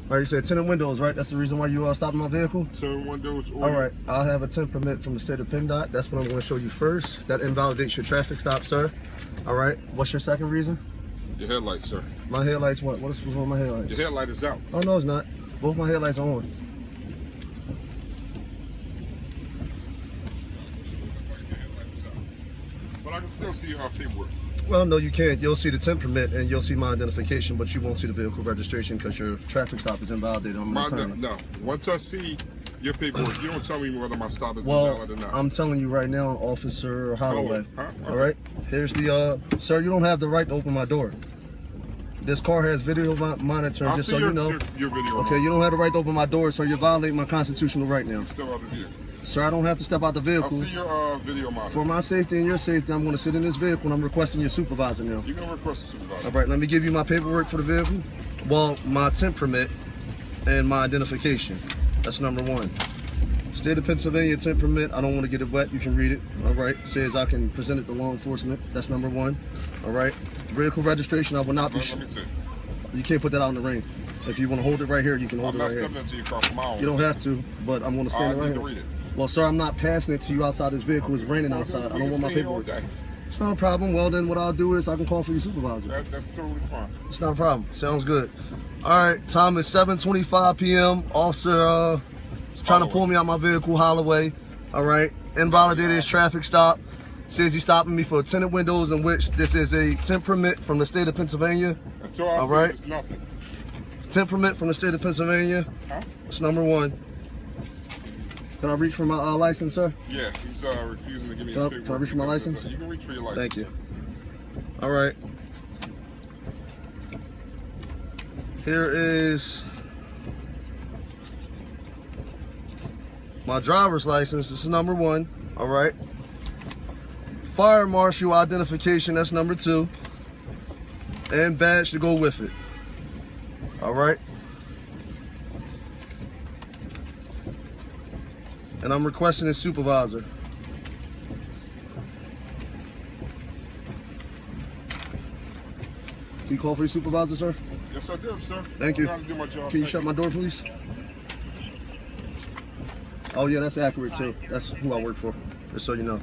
All right, you said tinted windows, right? That's the reason why you stopping my vehicle? Tinted windows. All right, I'll have a tint permit from the state of PennDOT. That's what I'm going to show you first. That invalidates your traffic stop, sir. All right, what's your second reason? Your headlights, sir. My headlights, what? What's wrong with my headlights? Your headlight is out. Oh, no, it's not. Both my headlights are on. But I can still see your paperwork. Well, no, you can't. You'll see the tint permit and you'll see my identification, but you won't see the vehicle registration because your traffic stop is invalidated on my time. No, once I see your paperwork, you don't tell me whether my stop is invalid or not. I'm telling you right now, Officer Holloway. Huh? Okay. All right, here's the, sir, you don't have the right to open my door. This car has video monitoring, just so you know. Your video. Okay, you don't have the right to open my door, so you're violating my constitutional right now. Still out of here. Sir, I don't have to step out the vehicle. I'll see your video monitor. For my safety and your safety, I'm going to sit in this vehicle and I'm requesting your supervisor now. You're going to request a supervisor. All right, let me give you my paperwork for the vehicle. Well, my tint permit and my identification. That's number one. State of Pennsylvania tint permit. I don't want to get it wet. You can read it. All right. It says I can present it to law enforcement. That's number one. All right. Vehicle registration. I will not be. Let me see. You can't put that out in the rain. If you want to hold it right here, you can hold it right here. I'm not stepping into your car from my own. You don't have to, but I'm going to stand right here. To read it. Well, sir, I'm not passing it to you outside this vehicle. It's raining outside. I don't want my paperwork. It's not a problem. Well, then what I'll do is I can call for your supervisor. That's totally fine. It's not a problem. Sounds good. All right, time is 7:25 p.m. Officer is trying to pull me out my vehicle, Holloway. All right, invalidated his traffic stop. Says he's stopping me for tinted windows, in which this is a tint permit from the state of Pennsylvania. Until I see it's nothing. Tint permit from the state of Pennsylvania. Huh? That's number one. Can I reach for my license, sir? Yes, he's refusing to give me his paperwork. Can I reach for my license? You can reach for your license. Thank you. All right. Here is my driver's license. This is number one. All right. Fire marshal identification. That's number two. And badge to go with it. All right. And I'm requesting a supervisor. Can you call for your supervisor, sir? Yes, I did, sir. Thank you. I'm trying to do my job. Can you shut my door, please? Oh, yeah, that's accurate, too. That's who I work for, just so you know.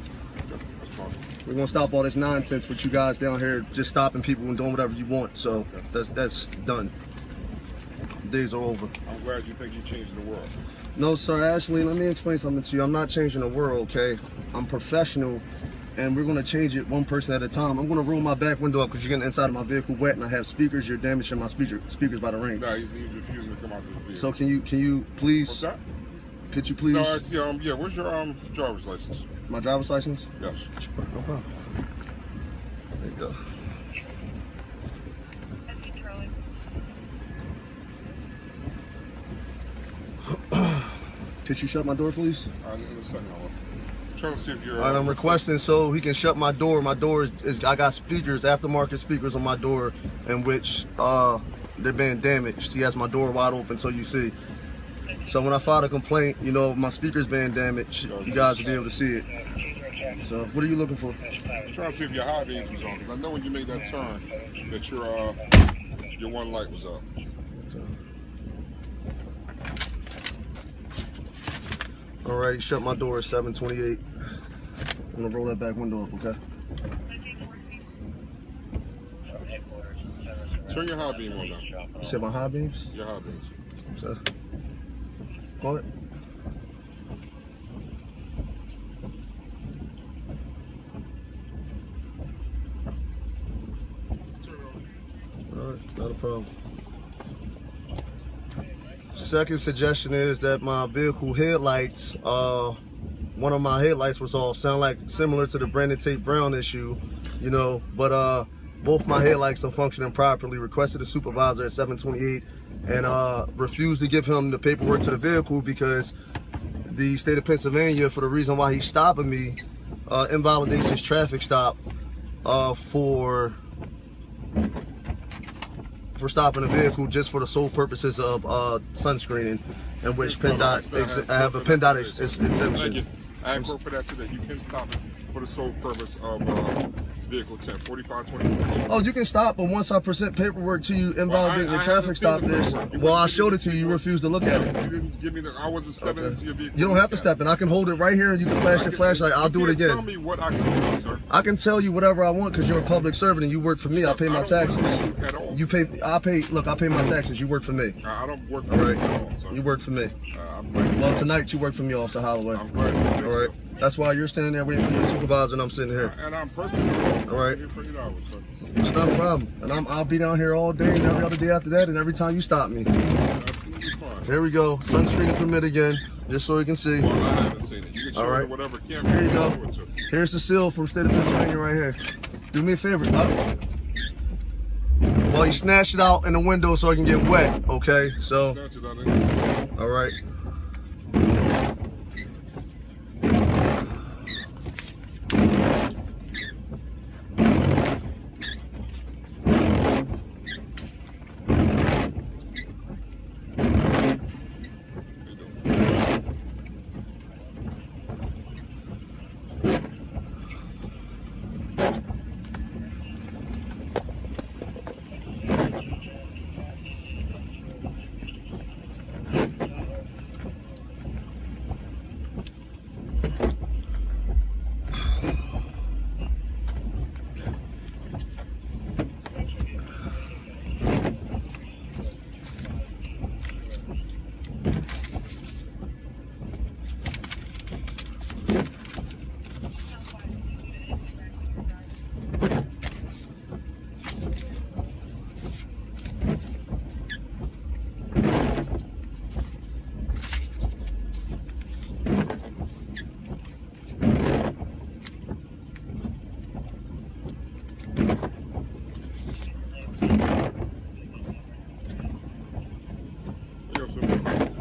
That's fine. We're going to stop all this nonsense with you guys down here just stopping people and doing whatever you want. So that's done. Days are over. I'm glad you think you're changing the world. No, sir. Actually, let me explain something to you. I'm not changing the world, okay? I'm professional, and we're going to change it one person at a time. I'm going to roll my back window up because you're getting inside of my vehicle wet, and I have speakers. You're damaging my speakers by the rain. No, he's refusing to come out of the vehicle. So can you please? What's that? Could you please? No, it's yeah. Where's your driver's license? My driver's license? Yes. No problem. There you go. Could you shut my door, please? I'm trying to see if you're. All right, I'm requesting so he can shut my door. My door is I got speakers, aftermarket speakers on my door, in which they're being damaged. He has my door wide open, so you see. So when I file a complaint, you know, my speaker's being damaged, you guys will be able to see it. So what are you looking for? I'm trying to see if your high beams was on, because I know when you made that turn that your one light was up. Alright, shut my door at 7:28. I'm gonna roll that back window up, okay? Turn your high beam on now. You said my high beams? Your high beams. Okay. What? Alright, not a problem. Second suggestion is that my vehicle headlights, one of my headlights was off. Sound like similar to the Brandon Tate Brown issue, you know, but both my headlights are functioning properly. Requested a supervisor at 7:28 and refused to give him the paperwork to the vehicle because the state of Pennsylvania, for the reason why he's stopping me, invalidates his traffic stop for stopping a vehicle just for the sole purposes of sunscreening, in which PennDOT, I have a PennDOT exemption. Thank you. I have worked for that today. You can stop it for the sole purpose of vehicle tap 4524. Oh, you can stop, but once I present paperwork to you invalidating the traffic stop, well, I showed it to you. You refused to look at it. You didn't give me the. I wasn't stepping into your vehicle. You don't have to step in. I can hold it right here, and you can flash your flashlight. I'll do it again. Tell me what I can see, sir. I can tell you whatever I want because you're a public servant and you work for me. I pay my taxes. At all. You pay. I pay. Look, I pay my taxes. You work for me. I don't work for you at all, sir. You work for me. I'm glad. Well, tonight you work for me, Officer Holloway. I'm glad you think All right. so. That's why you're standing there waiting for your supervisor, and I'm sitting here. And I'm perfectly All right. $40, sir. It's not a problem. And I'll be down here all day and every other day after that, and every time you stop me. Absolutely fine. Here we go. Sunscreen and permit again, just so you can see. Well, I haven't seen it. You can show All right. me whatever camera. Here you go. show it to. Here's the seal from state of Pennsylvania right here. Do me a favor. Well, you snatched it out in the window so I can get wet, okay? So, Snatch it out anyway. all right.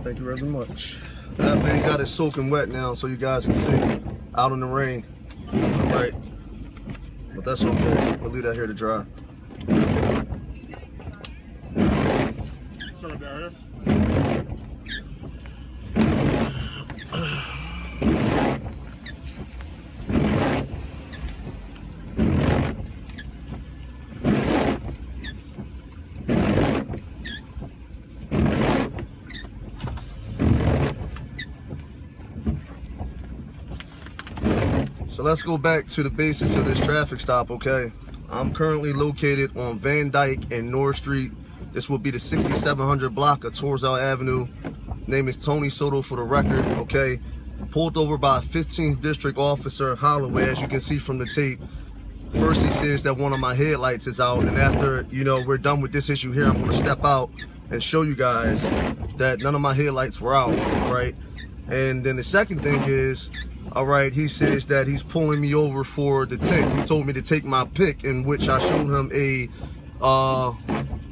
Thank you very much. After you got it soaking wet now so you guys can see out in the rain. All right. But that's okay. We'll leave that here to dry. Turn it down here. So let's go back to the basis of this traffic stop, okay? I'm currently located on Van Dyke and North Street. This will be the 6700 block of Torzel Avenue. Name is Tony Soto for the record, okay? Pulled over by a 15th District Officer Holloway, as you can see from the tape. First he says that one of my headlights is out, and after, you know, we're done with this issue here, I'm gonna step out and show you guys that none of my headlights were out, right? And then the second thing is, all right, he says that he's pulling me over for the tint. He told me to take my pic, in which I showed him a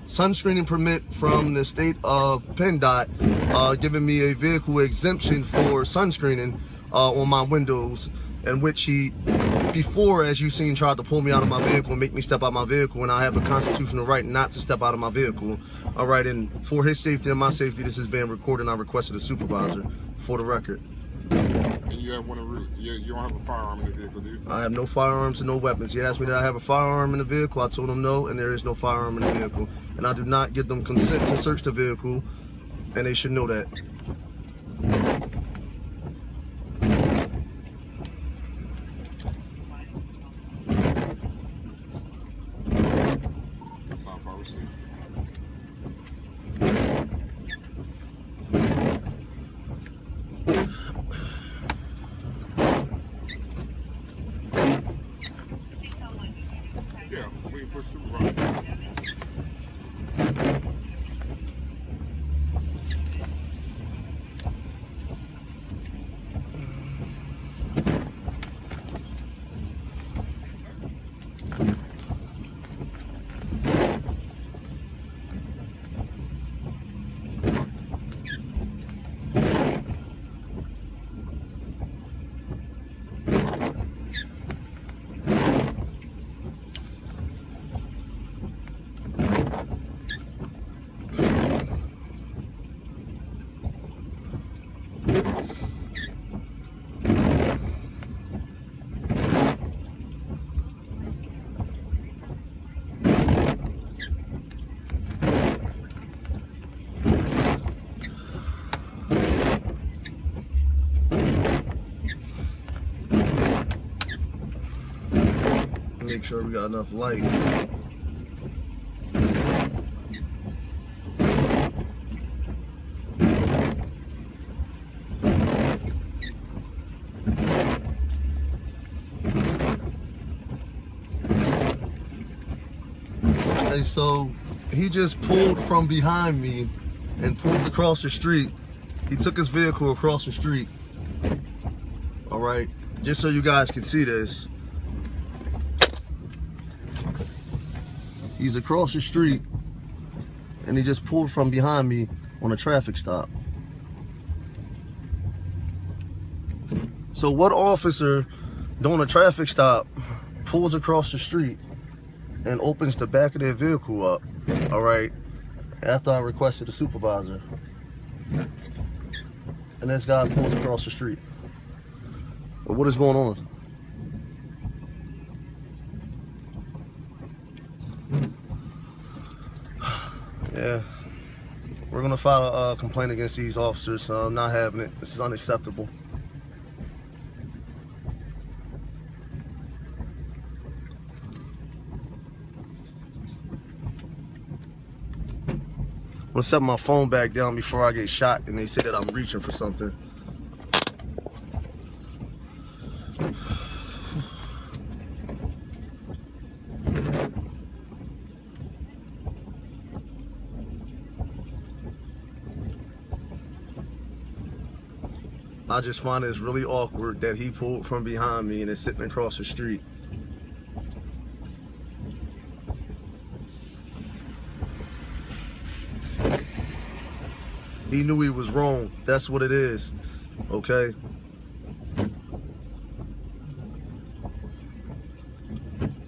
sunscreening permit from the state of PennDOT, giving me a vehicle exemption for sunscreening on my windows, in which he, before, as you've seen, tried to pull me out of my vehicle and make me step out of my vehicle, and I have a constitutional right not to step out of my vehicle. All right, and for his safety and my safety, this is being recorded, and I requested a supervisor for the record. And you have one of you don't have a firearm in the vehicle, do you? I have no firearms and no weapons. He asked me did I have a firearm in the vehicle. I told him no, and there is no firearm in the vehicle. And I do not give them consent to search the vehicle, and they should know that. That's not far received. Yeah, waiting for a supervisor. make sure we got enough light. Okay, so he just pulled from behind me and pulled across the street. He took his vehicle across the street. All right, just so you guys can see this. He's across the street and he just pulled from behind me on a traffic stop. So what officer doing a traffic stop pulls across the street and opens the back of their vehicle up, all right, after I requested a supervisor, and this guy pulls across the street? But what is going on? Yeah, we're gonna file a complaint against these officers. So I'm not having it. This is unacceptable. I'm gonna set my phone back down before I get shot and they say that I'm reaching for something. I just find it's really awkward that he pulled from behind me and is sitting across the street. He knew he was wrong. That's what it is. Okay?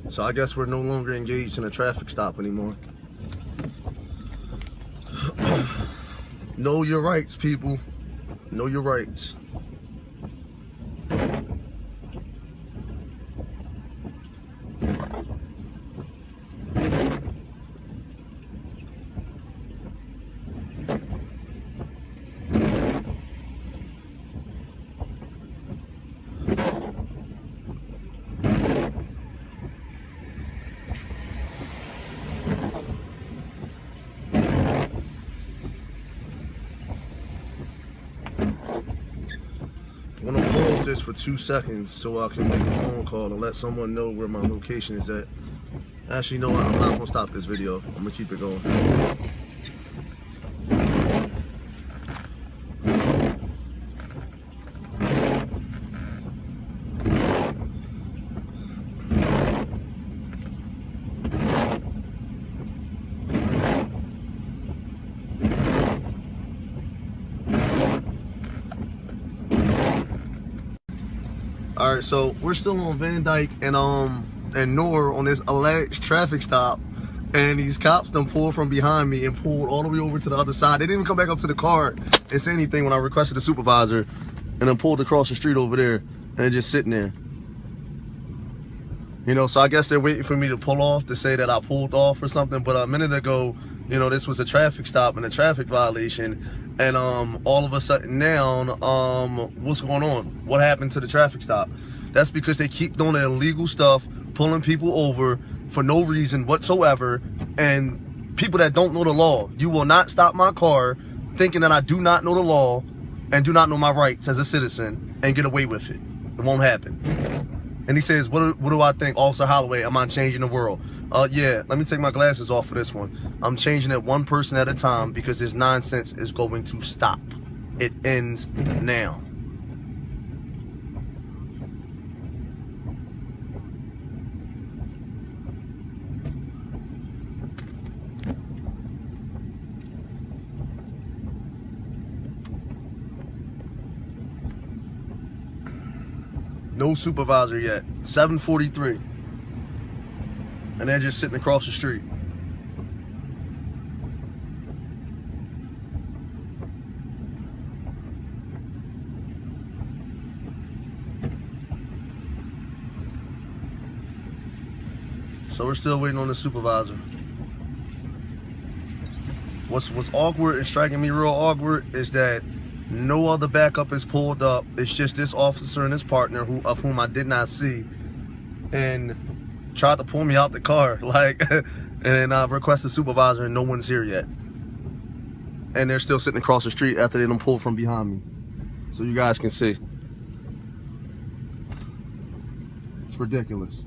So I guess we're no longer engaged in a traffic stop anymore. Know your rights, people. Know your rights. I'm gonna pause this for 2 seconds so I can make a phone call and let someone know where my location is at. Actually, you know what? I'm not gonna stop this video. I'm gonna keep it going. All right, so we're still on Van Dyke and Noor on this alleged traffic stop, and these cops done pulled from behind me and pulled all the way over to the other side. They didn't even come back up to the car and say anything when I requested a supervisor, and then pulled across the street over there, and they're just sitting there. You know, so I guess they're waiting for me to pull off to say that I pulled off or something. But a minute ago, you know, this was a traffic stop and a traffic violation. And all of a sudden now, what's going on? What happened to the traffic stop? That's because they keep doing the illegal stuff, pulling people over for no reason whatsoever. And people that don't know the law, you will not stop my car thinking that I do not know the law and do not know my rights as a citizen and get away with it. It won't happen. And he says, what do I think, Officer Holloway? Am I changing the world? Yeah, let me take my glasses off for this one. I'm changing it one person at a time because this nonsense is going to stop. It ends now. No supervisor yet. 7:43. And they're just sitting across the street. So we're still waiting on the supervisor. What's awkward and striking me real awkward is that no other backup is pulled up. It's just this officer and his partner, of whom I did not see. And tried to pull me out the car, like, and then I requested supervisor and no one's here yet. And they're still sitting across the street after they done pulled from behind me. So you guys can see. It's ridiculous.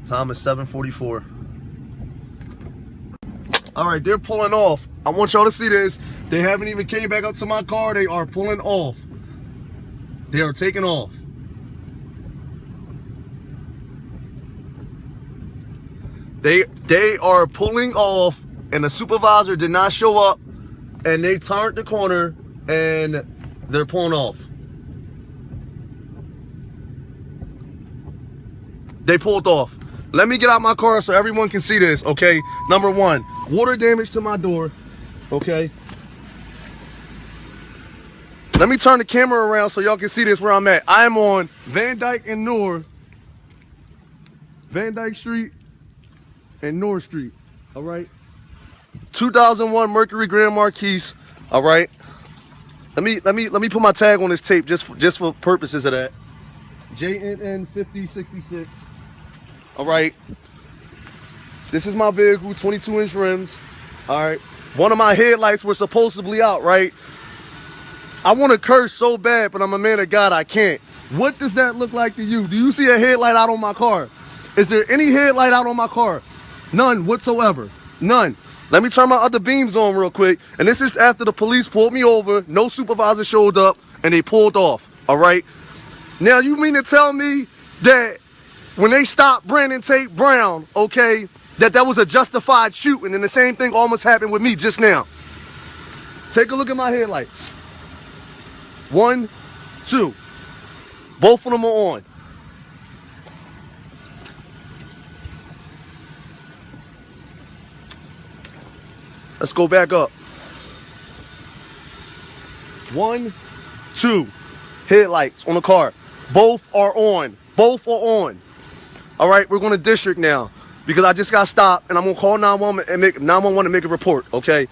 Time is 7:44. All right, they're pulling off. I want y'all to see this. They haven't even came back up to my car. They are pulling off. They are taking off. They are pulling off, and the supervisor did not show up, and they turned the corner and they're pulling off. They pulled off. Let me get out my car so everyone can see this, okay? Number one, water damage to my door, okay? Let me turn the camera around so y'all can see this where I'm at. I am on Van Dyke and North, Van Dyke Street and North Street, all right? 2001 Mercury Grand Marquis, all right? Let me put my tag on this tape just for purposes of that. JNN 5066. All right, this is my vehicle, 22-inch rims. All right, one of my headlights were supposedly out, right? I want to curse so bad, but I'm a man of God, I can't. What does that look like to you? Do you see a headlight out on my car? Is there any headlight out on my car? None whatsoever, none. Let me turn my other beams on real quick. And this is after the police pulled me over, no supervisor showed up, and they pulled off, all right? Now, you mean to tell me that when they stopped Brandon Tate Brown, okay, that was a justified shooting, and the same thing almost happened with me just now? Take a look at my headlights. 1, 2. Both of them are on. Let's go back up. 1, 2. Headlights on the car. Both are on. Both are on. All right, we're going to district now because I just got stopped, and I'm going to call 911 and make 911 to make a report, okay?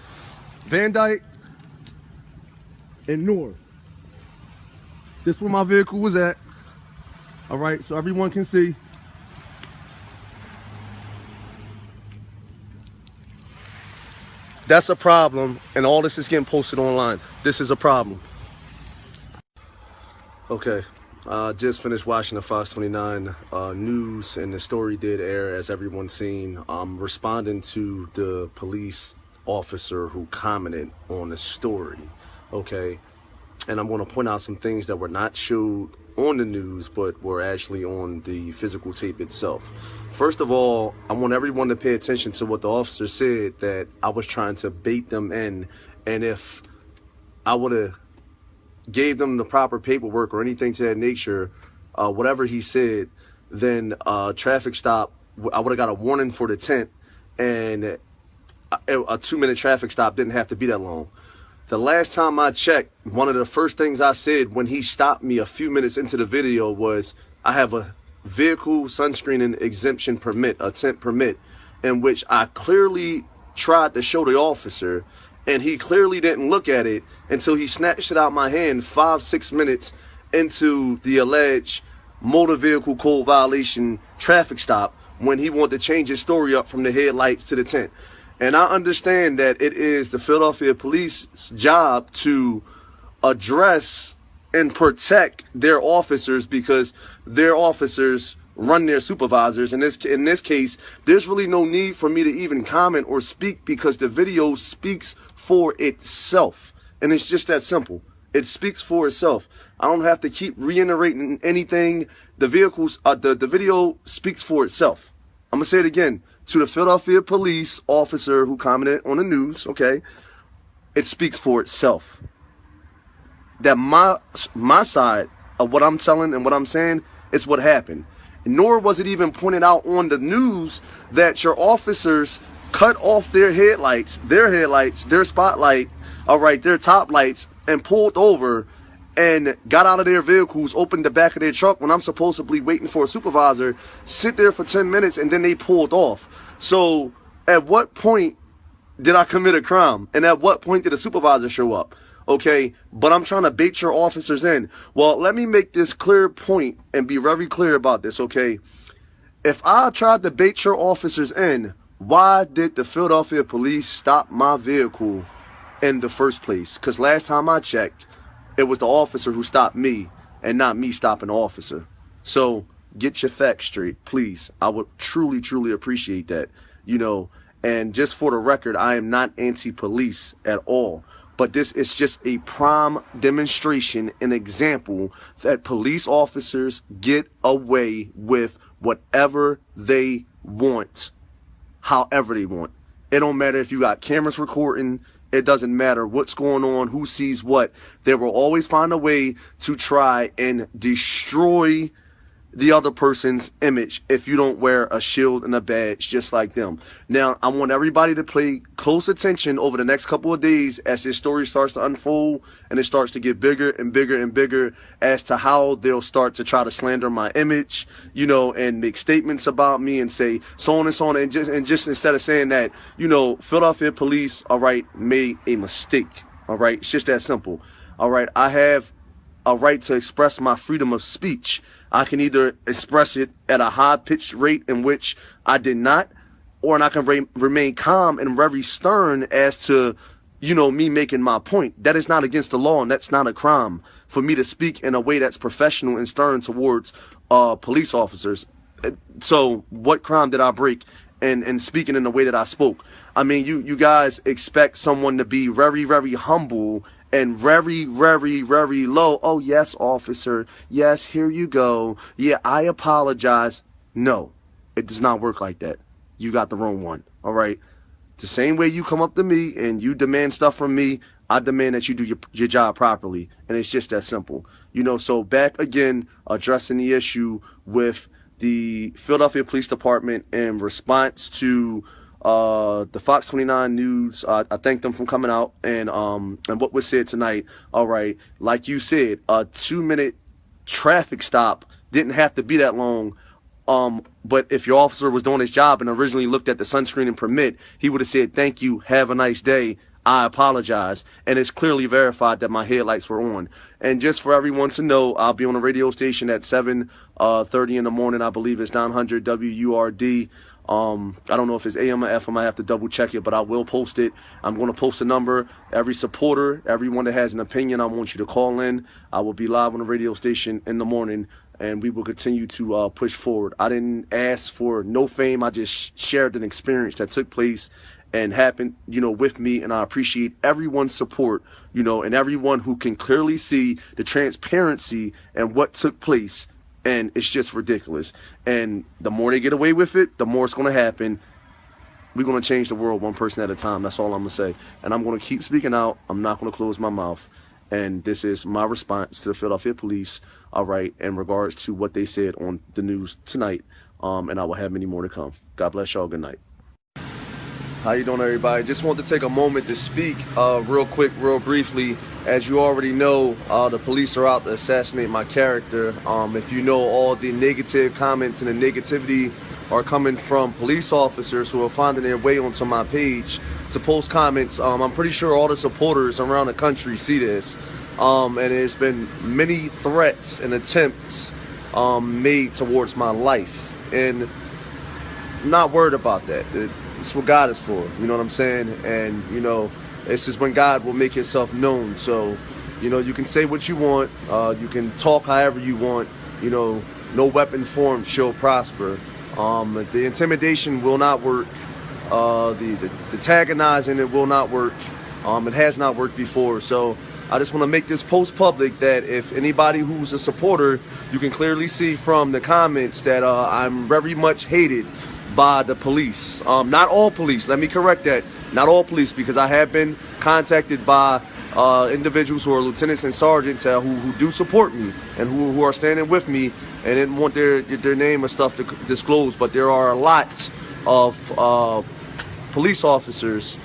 Van Dyke and North. This is where my vehicle was at. All right, so everyone can see. That's a problem, and all this is getting posted online. This is a problem. Okay. Just finished watching the Fox 29 news, and the story did air, as everyone's seen. I'm responding to the police officer who commented on the story, okay? And I'm going to point out some things that were not showed on the news, but were actually on the physical tape itself. First of all, I want everyone to pay attention to what the officer said, that I was trying to bait them in, and if I would have gave them the proper paperwork or anything to that nature, whatever he said, then traffic stop, I would have got a warning for the tent, and a 2-minute traffic stop didn't have to be that long. The last time I checked, one of the first things I said when he stopped me a few minutes into the video was, I have a vehicle sunscreening exemption permit, a tent permit, in which I clearly tried to show the officer, and he clearly didn't look at it until he snatched it out my hand 5-6 minutes into the alleged motor vehicle code violation traffic stop, when he wanted to change his story up from the headlights to the tent. And I understand that it is the Philadelphia police's job to address and protect their officers, because their officers run their supervisors. In this case, there's really no need for me to even comment or speak, because the video speaks for itself. And it's just that simple. It speaks for itself. I don't have to keep reiterating anything. The video speaks for itself. I'm gonna say it again. To the Philadelphia police officer who commented on the news, okay, it speaks for itself. That my side of what I'm telling and what I'm saying is what happened. Nor was it even pointed out on the news that your officers cut off their headlights, their spotlight, all right, their top lights, and pulled over and got out of their vehicles, opened the back of their truck when I'm supposedly waiting for a supervisor, sit there for 10 minutes, and then they pulled off. So at what point did I commit a crime? And at what point did a supervisor show up? okay? But I'm trying to bait your officers in. Well, let me make this clear point and be very clear about this, okay? If I tried to bait your officers in, why did the Philadelphia police stop my vehicle in the first place? Because last time I checked, it was the officer who stopped me and not me stopping the officer. So get your facts straight, please. I would truly, truly appreciate that, you know. And just for the record, I am not anti-police at all. But this is just a prime demonstration, an example that police officers get away with whatever they want, however they want. It don't matter if you got cameras recording. It doesn't matter what's going on, who sees what. They will always find a way to try and destroy the other person's image if you don't wear a shield and a badge just like them. Now, I want everybody to pay close attention over the next couple of days as this story starts to unfold and it starts to get bigger and bigger and bigger as to how they'll start to try to slander my image, you know, and make statements about me and say so on and so on. And just instead of saying that, you know, Philadelphia police, all right, made a mistake. All right. It's just that simple. All right. I have a right to express my freedom of speech. I can either express it at a high-pitched rate in which I did not, or I can remain calm and very stern as to, you know, me making my point. That is not against the law, and that's not a crime for me to speak in a way that's professional and stern towards police officers. So what crime did I break in speaking in the way that I spoke? I mean, you guys expect someone to be very, very humble and very, very, very low. Oh, yes, officer. Yes, here you go. Yeah, I apologize. No, it does not work like that. You got the wrong one. All right. The same way you come up to me and you demand stuff from me, I demand that you do your job properly. And it's just that simple. You know, so back again, addressing the issue with the Philadelphia Police Department in response to the Fox 29 News. I thank them for coming out and what was said tonight. All right, like you said, a 2-minute traffic stop didn't have to be that long. But if your officer was doing his job and originally looked at the sunscreen and permit, he would have said, "Thank you, have a nice day. I apologize." And it's clearly verified that my headlights were on. And just for everyone to know, I'll be on a radio station at 7:30 in the morning. I believe it's 900 WURD. I don't know if it's AM or FM. I have to double check it, but I will post it. I'm going to post a number. Every supporter, everyone that has an opinion, I want you to call in. I will be live on the radio station in the morning, and we will continue to push forward. I didn't ask for no fame. I just shared an experience that took place and happened, you know, with me, and I appreciate everyone's support, you know, and everyone who can clearly see the transparency and what took place. And it's just ridiculous. And the more they get away with it, the more it's going to happen. We're going to change the world one person at a time. That's all I'm going to say. And I'm going to keep speaking out. I'm not going to close my mouth. And this is my response to the Philadelphia police, all right, in regards to what they said on the news tonight. And I will have many more to come. God bless y'all. Good night. How you doing, everybody? Just wanted to take a moment to speak real quick, real briefly. As you already know, the police are out to assassinate my character. If you know, all the negative comments and the negativity are coming from police officers who are finding their way onto my page to post comments. I'm pretty sure all the supporters around the country see this. And there's been many threats and attempts made towards my life. And I'm not worried about that. It's what God is for, you know what I'm saying? And, you know, it's just when God will make himself known. So, you know, you can say what you want. You can talk however you want. You know, no weapon formed shall prosper. The intimidation will not work. The antagonizing, it will not work. It has not worked before. So I just want to make this post public that if anybody who's a supporter, you can clearly see from the comments that I'm very much hated by the police. Not all police, let me correct that. Not all police, because I have been contacted by individuals who are lieutenants and sergeants who do support me and who are standing with me and didn't want their name or stuff to disclose. But there are a lot of police officers,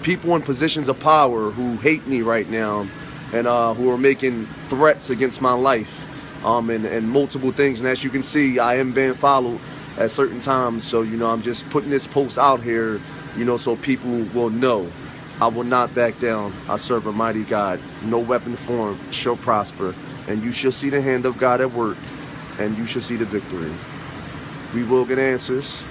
people in positions of power who hate me right now and who are making threats against my life and multiple things. And as you can see, I am being followed at certain times. So, you know, I'm just putting this post out here, you know, so people will know. I will not back down. I serve a mighty God. No weapon formed shall prosper. And you shall see the hand of God at work. And you shall see the victory. We will get answers.